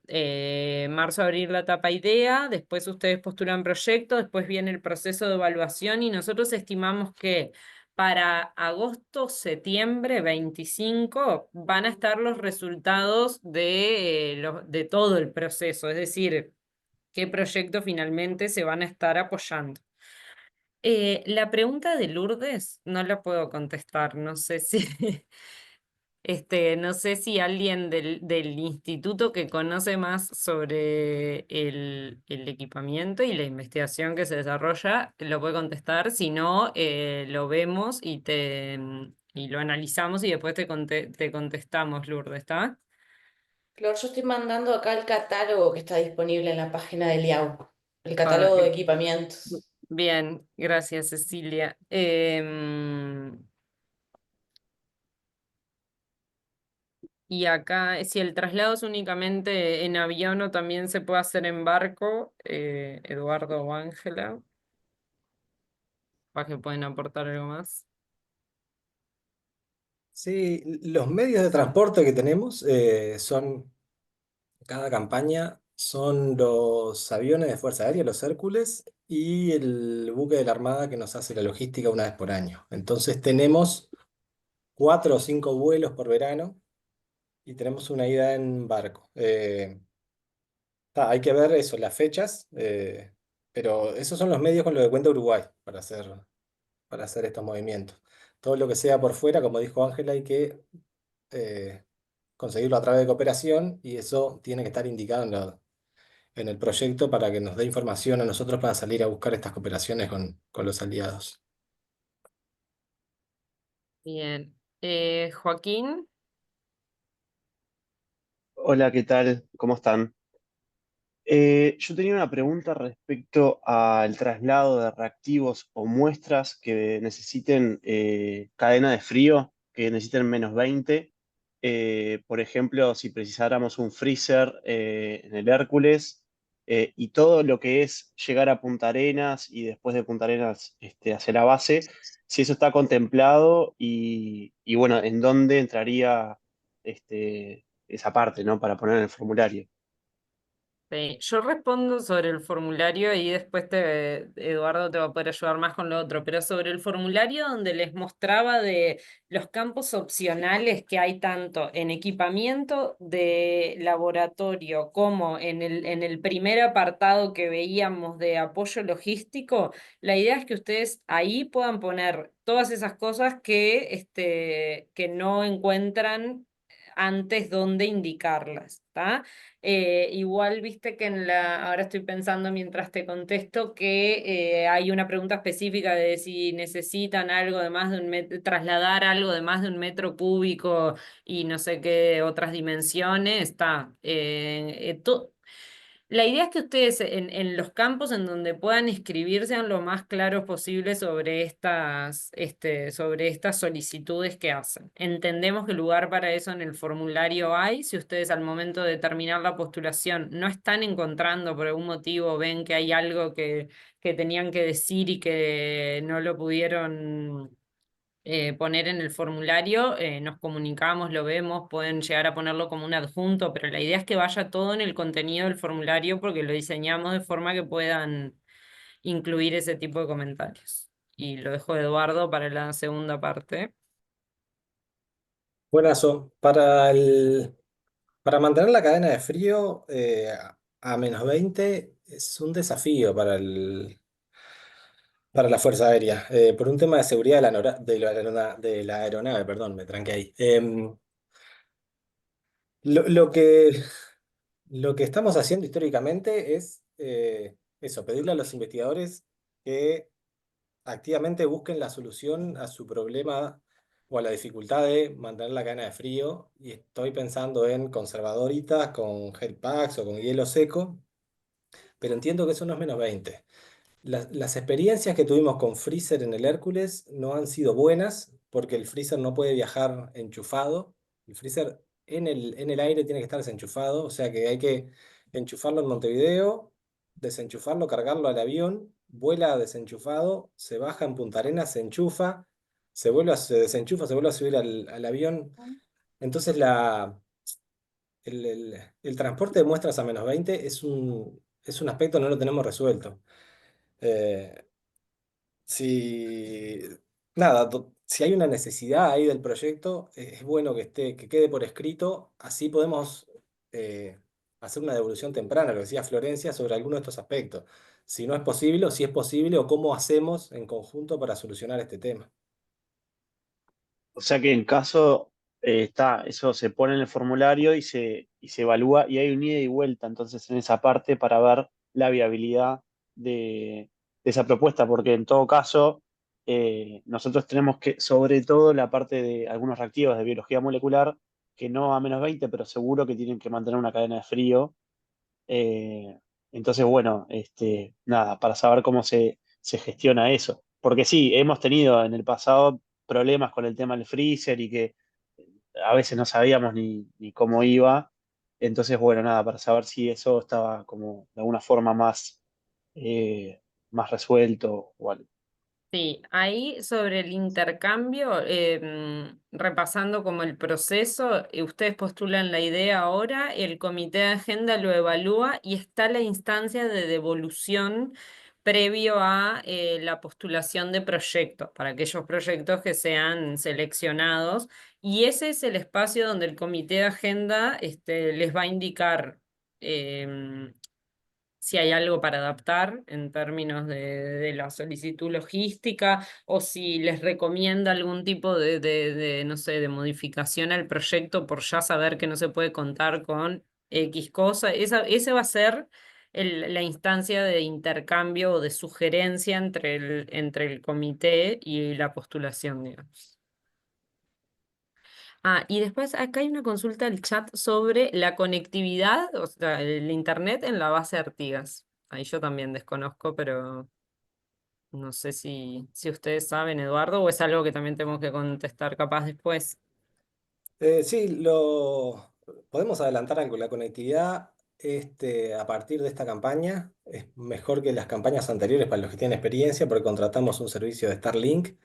Marzo, abril, la etapa idea, después ustedes postulan proyecto, después viene el proceso de evaluación y nosotros estimamos que para agosto, septiembre 25 van a estar los resultados de todo el proceso, es decir, qué proyectos finalmente se van a estar apoyando. La pregunta de Lourdes no la puedo contestar, no sé si, no sé si alguien del instituto que conoce más sobre el equipamiento y la investigación que se desarrolla lo puede contestar, si no, lo vemos y lo analizamos y después te contestamos, Lourdes, ¿está? Flor, yo estoy mandando acá el catálogo que está disponible en la página del IAU, el Ah, catálogo de equipamientos. bien, gracias, Cecilia. Y acá, si el traslado es únicamente en avión o también se puede hacer en barco, Eduardo o Ángela, para que pueden aportar algo más. Sí, los medios de transporte que tenemos son, cada campaña, son los aviones de Fuerza Aérea, los Hércules, y el buque de la Armada que nos hace la logística una vez por año. Entonces tenemos 4 o 5 vuelos por verano y tenemos una ida en barco. Hay que ver eso, las fechas, pero esos son los medios con los que cuenta Uruguay para hacer estos movimientos. Todo lo que sea por fuera, como dijo Ángela, hay que eh, conseguirlo a través de cooperación y eso tiene que estar indicado en el proyecto para que nos dé información a nosotros para salir a buscar estas cooperaciones con los aliados. Bien. Joaquín, Hola, ¿qué tal? ¿Cómo están? Yo tenía una pregunta respecto al traslado de reactivos o muestras que necesiten cadena de frío, que necesiten -20. Por ejemplo, si precisáramos un freezer en el Hércules y todo lo que es llegar a Punta Arenas y después de Punta Arenas hacia la base, si eso está contemplado y bueno, en dónde entraría esa parte, ¿no? Para poner en el formulario. sí, yo respondo sobre el formulario y después Eduardo te va a poder ayudar más con lo otro, pero sobre el formulario donde les mostraba de los campos opcionales que hay tanto en equipamiento de laboratorio como en el primer apartado que veíamos de apoyo logístico, la idea es que ustedes ahí puedan poner todas esas cosas que no encuentran antes dónde indicarlas, ¿está? Igual viste que ahora estoy pensando mientras te contesto que hay una pregunta específica de si necesitan algo de más de un metro, trasladar algo de más de 1 metro cúbico y no sé qué otras dimensiones, está. La idea es que ustedes en los campos en donde puedan inscribir sean lo más claros posible sobre estas solicitudes que hacen. Entendemos que lugar para eso en el formulario hay. Si ustedes al momento de terminar la postulación no están encontrando por algún motivo, ven que hay algo que tenían que decir y que no lo pudieron poner en el formulario, nos comunicamos, lo vemos, pueden llegar a ponerlo como un adjunto, pero la idea es que vaya todo en el contenido del formulario porque lo diseñamos de forma que puedan incluir ese tipo de comentarios. Y lo dejo a Eduardo para la segunda parte. Buenazo. Para mantener la cadena de frío a -20 es un desafío para la Fuerza Aérea, por un tema de seguridad de la aeronave, perdón, me tranqué ahí. Lo, lo que, lo que estamos haciendo históricamente es eso, pedirle a los investigadores que activamente busquen la solución a su problema o a la dificultad de mantener la cadena de frío. Y estoy pensando en conservadoritas con gel packs o con hielo seco, pero entiendo que eso no es -20. Las experiencias que tuvimos con Freezer en el Hércules no han sido buenas porque el Freezer no puede viajar enchufado. El Freezer en el aire tiene que estar desenchufado, o sea que hay que enchufarlo en Montevideo, desenchufarlo, cargarlo al avión, vuela desenchufado, se baja en Punta Arenas, se enchufa, se desenchufa, se vuelve a subir al avión. Entonces el transporte de muestras a -20 es un aspecto que no lo tenemos resuelto. Eh, si, nada, si hay una necesidad ahí del proyecto, es bueno que quede por escrito, así podemos hacer una devolución temprana, lo que decía Florencia, sobre alguno de estos aspectos. Si no es posible, o si es posible, o cómo hacemos en conjunto para solucionar este tema. O sea que en caso eso se pone en el formulario y se evalúa y hay un ida y vuelta entonces en esa parte para ver la viabilidad de esa propuesta, porque en todo caso nosotros tenemos que, sobre todo la parte de algunos reactivos de biología molecular, que no a -20, pero seguro que tienen que mantener una cadena de frío. eh, entonces, bueno, nada, para saber cómo se gestiona eso. Porque sí, hemos tenido en el pasado problemas con el tema del freezer y que a veces no sabíamos ni cómo iba. Entonces, bueno, nada, para saber si eso estaba como de alguna forma eh, más resuelto o algo. Sí, ahí sobre el intercambio, repasando como el proceso, ustedes postulan la idea ahora, el comité de agenda lo evalúa y está la instancia de devolución previo a la postulación de proyectos, para aquellos proyectos que sean seleccionados, y ese es el espacio donde el comité de agenda les va a indicar. em, si hay algo para adaptar en términos de la solicitud logística o si les recomienda algún tipo no sé, de modificación al proyecto por ya saber que no se puede contar con X cosa. Ese va a ser la instancia de intercambio o de sugerencia entre el comité y la postulación, digamos. Ah, y después acá hay una consulta del chat sobre la conectividad, o sea, el internet en la base Artigas. Ahí yo también desconozco, pero no sé si ustedes saben, Eduardo, o es algo que también tenemos que contestar capaz después. Sí, podemos adelantar algo. La conectividad a partir de esta campaña es mejor que las campañas anteriores para los que tienen experiencia porque contratamos un servicio de Starlink.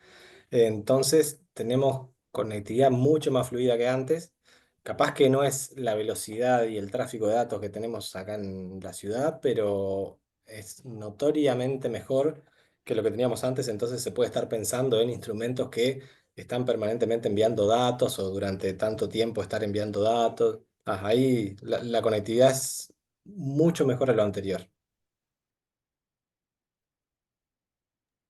Entonces tenemos conectividad mucho más fluida que antes. Capaz que no es la velocidad y el tráfico de datos que tenemos acá en la ciudad, pero es notoriamente mejor que lo que teníamos antes. Entonces se puede estar pensando en instrumentos que están permanentemente enviando datos o durante tanto tiempo estar enviando datos. Ahí la conectividad es mucho mejor a lo anterior.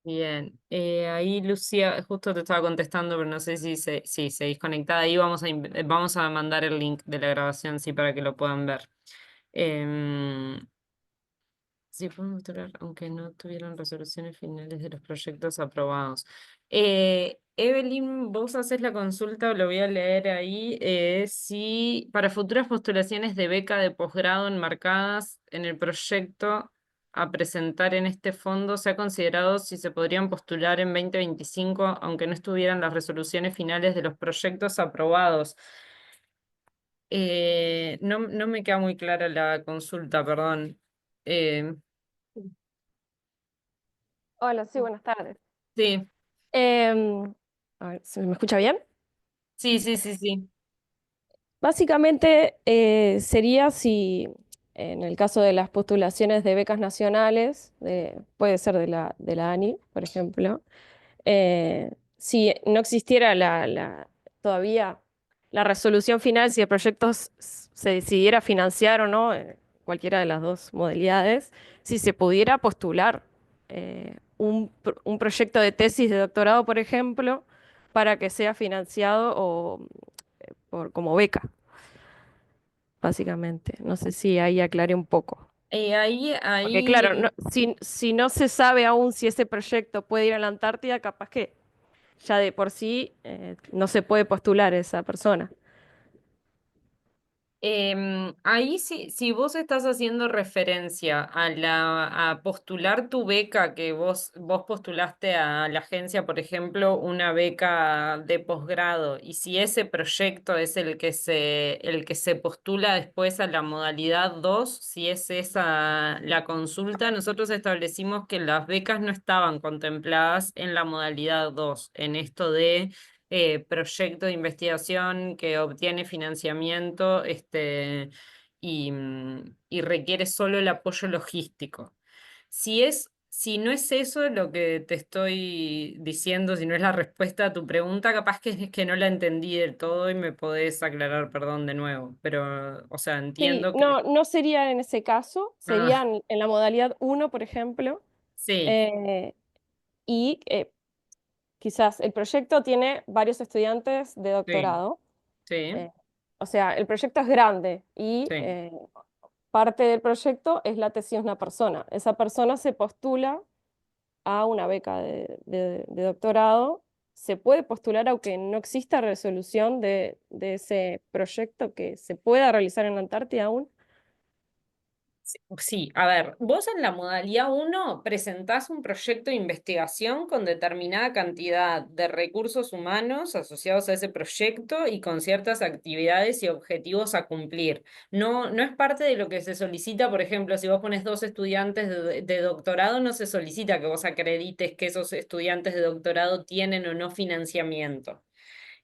Bien, ahí Lucía, justo te estaba contestando, pero no sé si seguís conectada. Ahí vamos a mandar el link de la grabación, sí, para que lo puedan ver. Em, sí, pueden postular, aunque no tuvieron resoluciones finales de los proyectos aprobados. Evelyn, vos haces la consulta, lo voy a leer ahí, si para futuras postulaciones de beca de posgrado enmarcadas en el proyecto a presentar en este fondo, se ha considerado si se podrían postular en 2025, aunque no estuvieran las resoluciones finales de los proyectos aprobados. No me queda muy clara la consulta, perdón. Eh, Hola, sí, buenas tardes. sí, A ver, ¿se me escucha bien? sí. Básicamente sería si en el caso de las postulaciones de becas nacionales, puede ser de la ANI, por ejemplo, si no existiera todavía la resolución final, si el proyecto se decidiera financiar o no, cualquiera de las dos modalidades, si se pudiera postular un proyecto de tesis de doctorado, por ejemplo, para que sea financiado como beca, básicamente. No sé si ahí aclaré un poco. Porque claro, Ahí, si no se sabe aún si ese proyecto puede ir a la Antártida, capaz que ya de por sí no se puede postular esa persona. ahí sí, si vos estás haciendo referencia a postular tu beca, que vos postulaste a la agencia, por ejemplo, una beca de posgrado, y si ese proyecto es el que se postula después a la modalidad 2, si es esa la consulta, nosotros establecimos que las becas no estaban contempladas en la modalidad 2, en esto de proyecto de investigación que obtiene financiamiento y requiere solo el apoyo logístico. Si no es eso lo que te estoy diciendo, si no es la respuesta a tu pregunta, capaz que es que no la entendí del todo y me podés aclarar, perdón, de nuevo. Pero, o sea, Sí, entiendo que... no sería en ese caso, sería Ah, en la modalidad uno, por ejemplo, sí, eh, y quizás el proyecto tiene varios estudiantes de sí, doctorado. sí, eh, o sea, el proyecto es grande y sí. parte del proyecto es la tesis de una persona. Esa persona se postula a una beca de doctorado. Se puede postular aunque no exista resolución de ese proyecto que se pueda realizar en la Antártida aún. Sí, a ver, vos en la modalidad uno presentás un proyecto de investigación con determinada cantidad de recursos humanos asociados a ese proyecto y con ciertas actividades y objetivos a cumplir. No es parte de lo que se solicita, por ejemplo, si vos pones dos estudiantes de doctorado, no se solicita que vos acredites que esos estudiantes de doctorado tienen o no financiamiento.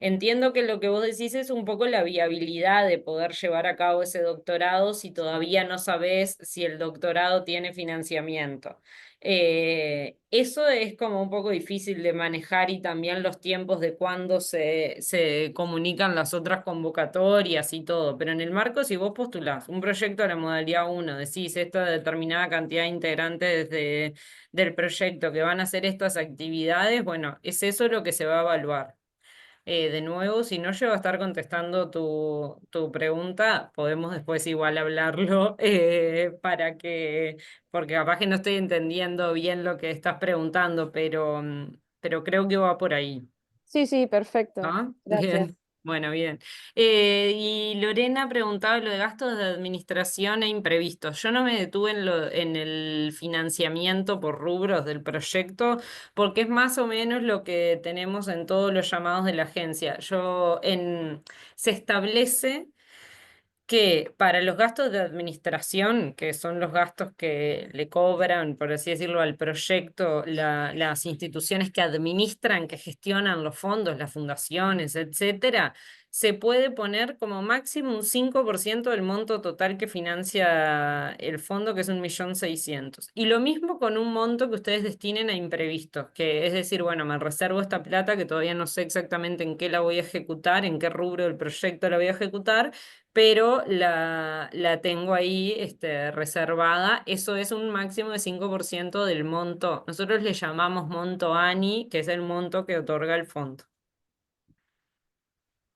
Entiendo que lo que vos decís es un poco la viabilidad de poder llevar a cabo ese doctorado si todavía no sabés si el doctorado tiene financiamiento. Eso es como un poco difícil de manejar y también los tiempos de cuándo se comunican las otras convocatorias y todo. Pero en el marco, si vos postulás un proyecto a la modalidad uno, decís esta determinada cantidad de integrantes del proyecto que van a hacer estas actividades, bueno, es eso lo que se va a evaluar. De nuevo, si no llego a estar contestando tu pregunta, podemos después igual hablarlo porque capaz que no estoy entendiendo bien lo que estás preguntando, pero creo que va por ahí. Sí, sí, perfecto. ¿Ah? Gracias. Bien, bueno, bien. Y Lorena preguntaba lo de gastos de administración e imprevistos. Yo no me detuve en el financiamiento por rubros del proyecto, porque es más o menos lo que tenemos en todos los llamados de la agencia. Se establece que para los gastos de administración, que son los gastos que le cobran, por así decirlo, al proyecto, las instituciones que administran, que gestionan los fondos, las fundaciones, etcétera, se puede poner como máximo un 5% del monto total que financia el fondo, que es 1.600.000. Y lo mismo con un monto que ustedes destinen a imprevistos, que es decir, bueno, me reservo esta plata que todavía no sé exactamente en qué la voy a ejecutar, en qué rubro del proyecto la voy a ejecutar, pero la tengo ahí reservada. Eso es un máximo de 5% del monto. Nosotros le llamamos monto ANI, que es el monto que otorga el fondo.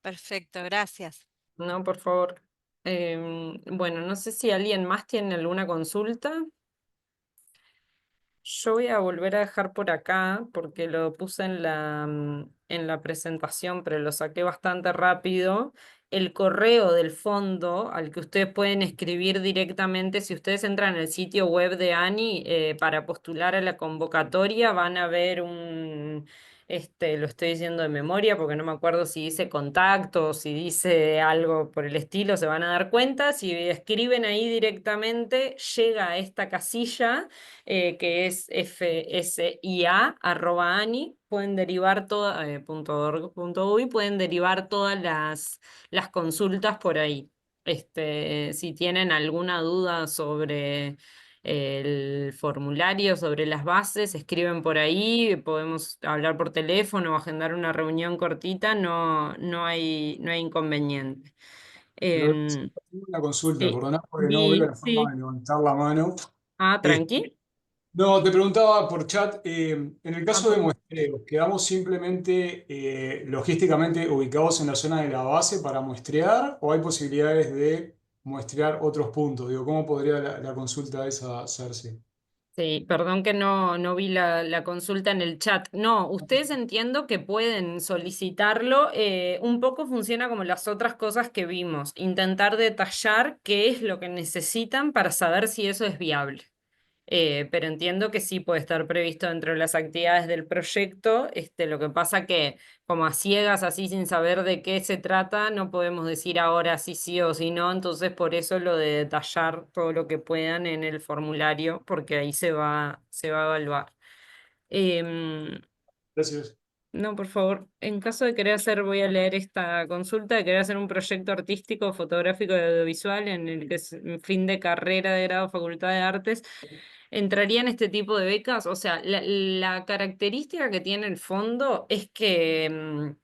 Perfecto, gracias. No, por favor. Bueno, no sé si alguien más tiene alguna consulta. Yo voy a volver a dejar por acá porque lo puse en la presentación, pero lo saqué bastante rápido. El correo del fondo al que ustedes pueden escribir directamente, si ustedes entran en el sitio web de ANI para postular a la convocatoria, van a ver lo estoy diciendo de memoria porque no me acuerdo si dice contacto o si dice algo por el estilo, se van a dar cuenta. Si escriben ahí directamente, llega a esta casilla que es fsia@ani, pueden derivar .org.uy, pueden derivar todas las consultas por ahí. Si tienen alguna duda sobre el formulario, sobre las bases, escriben por ahí, podemos hablar por teléfono o agendar una reunión cortita, no hay inconveniente. Em, Tengo una consulta, sí, perdona, porque no veo la forma sí. de levantar la mano. Eh, Tranqui. no, te preguntaba por chat, en el caso de Por favor. muestreos, ¿quedamos simplemente logísticamente ubicados en la zona de la base para muestrear o hay posibilidades de muestrear otros puntos? Digo, ¿cómo podría la consulta esa hacerse? Sí, perdón que no vi la consulta en el chat. No, ustedes entiendo que pueden solicitarlo. Un poco funciona como las otras cosas que vimos. Intentar detallar qué es lo que necesitan para saber si eso es viable. Pero entiendo que sí puede estar previsto dentro de las actividades del proyecto. Lo que pasa que como a ciegas, así sin saber de qué se trata, no podemos decir ahora sí sí o sí no. Entonces por eso lo de detallar todo lo que puedan en el formulario, porque ahí se va a evaluar. Em, Gracias. no, por favor, en caso de querer hacer, voy a leer esta consulta, de querer hacer un proyecto artístico, fotográfico y audiovisual en el que es fin de carrera de grado Facultad de Artes, ¿entraría en este tipo de becas? O sea, la característica que tiene el fondo es que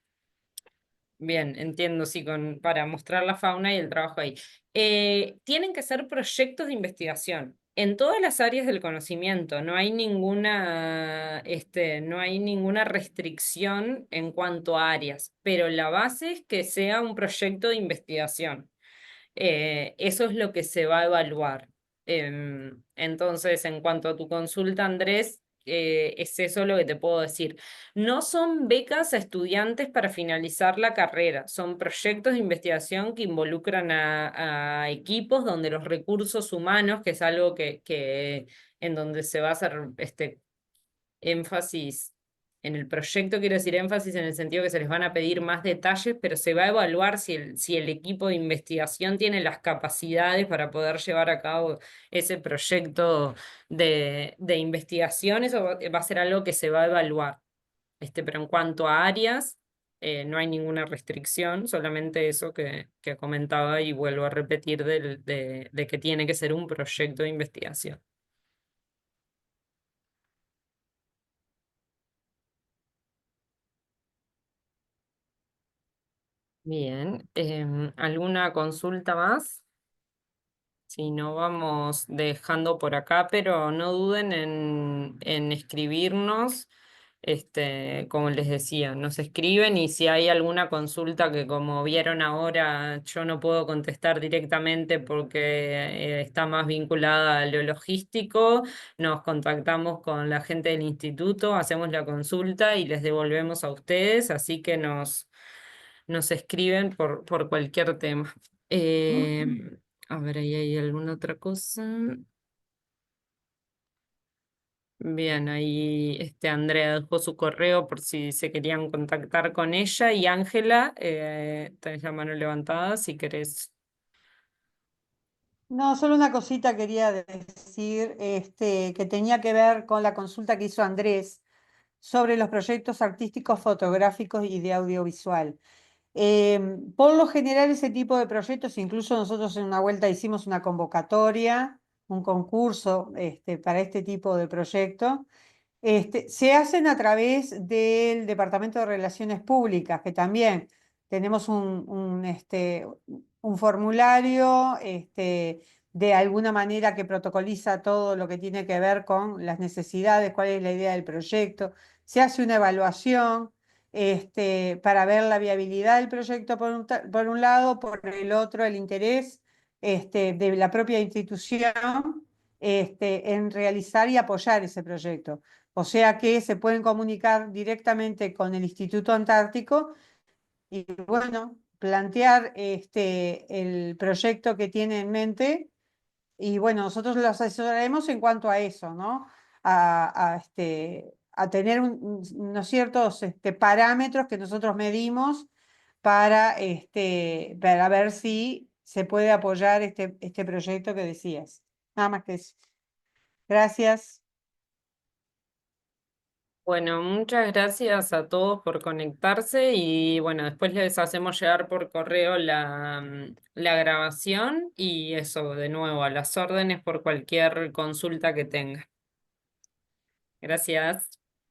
bien, entiendo, sí, para mostrar la fauna y el trabajo ahí. Tienen que ser proyectos de investigación en todas las áreas del conocimiento. No hay ninguna restricción en cuanto a áreas, pero la base es que sea un proyecto de investigación. Eso es lo que se va a evaluar. Entonces, en cuanto a tu consulta, Andrés, es eso lo que te puedo decir. No son becas a estudiantes para finalizar la carrera, son proyectos de investigación que involucran a equipos donde los recursos humanos, que es algo que en donde se va a hacer énfasis en el proyecto, quiero decir énfasis en el sentido que se les van a pedir más detalles, pero se va a evaluar si el equipo de investigación tiene las capacidades para poder llevar a cabo ese proyecto de investigación. Eso va a ser algo que se va a evaluar. Pero en cuanto a áreas, no hay ninguna restricción, solamente eso que comentaba y vuelvo a repetir de que tiene que ser un proyecto de investigación. Bien, ¿alguna consulta más? Si no, vamos dejando por acá, pero no duden en escribirnos. Como les decía, nos escriben y si hay alguna consulta que como vieron ahora yo no puedo contestar directamente porque está más vinculada a lo logístico, nos contactamos con la gente del instituto, hacemos la consulta y les devolvemos a ustedes, así que nos escriben por cualquier tema. A ver, ahí hay alguna otra cosa. Bien, ahí Andrea dejó su correo por si se querían contactar con ella. Y Ángela, tenés la mano levantada si querés. No, solo una cosita quería decir, que tenía que ver con la consulta que hizo Andrés sobre los proyectos artísticos, fotográficos y de audiovisual. Por lo general ese tipo de proyectos, incluso nosotros en una vuelta hicimos una convocatoria, un concurso para este tipo de proyectos. Se hacen a través del Departamento de Relaciones Públicas, que también tenemos un formulario de alguna manera que protocoliza todo lo que tiene que ver con las necesidades, cuál es la idea del proyecto. Se hace una evaluación para ver la viabilidad del proyecto por un lado, por el otro el interés de la propia institución en realizar y apoyar ese proyecto. O sea que se pueden comunicar directamente con el Instituto Antártico y, bueno, plantear el proyecto que tiene en mente. Y, bueno, nosotros los asesoraremos en cuanto a eso, ¿no? A tener unos ciertos parámetros que nosotros medimos para ver si se puede apoyar este proyecto que decías. Nada más que eso. Gracias. Bueno, muchas gracias a todos por conectarse y bueno, después les hacemos llegar por correo la grabación y eso, de nuevo, a las órdenes por cualquier consulta que tengan. Gracias.